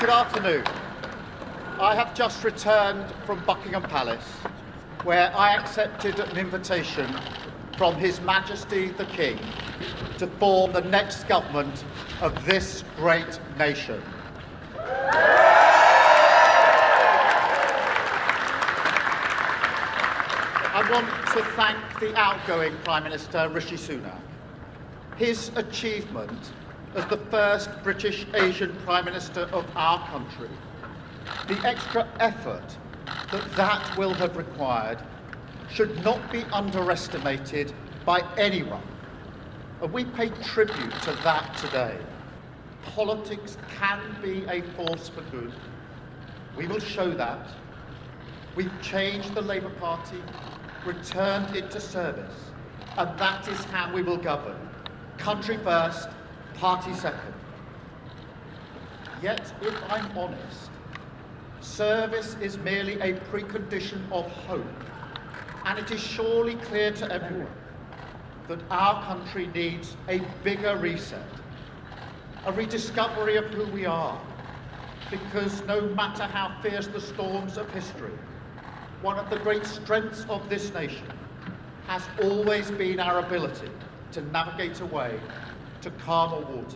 Good afternoon. I have just returned from Buckingham Palace, where I accepted an invitation from His Majesty the King to form the next government of this great nation. I want to thank the outgoing Prime Minister Rishi Sunak. His achievement as the first British Asian Prime Minister of our country, the extra effort that will have required, should not be underestimated by anyone. And we pay tribute to that today. Politics can be a force for good. We will show that. We've changed the Labour Party, returned it to service, and that is how we will govern. Country first, party second. Yet, if I'm honest, service is merely a precondition of hope, and it is surely clear to everyone that our country needs a bigger reset, a rediscovery of who we are, because no matter how fierce the storms of history, one of the great strengths of this nation has always been our ability to navigate a way to calmer waters.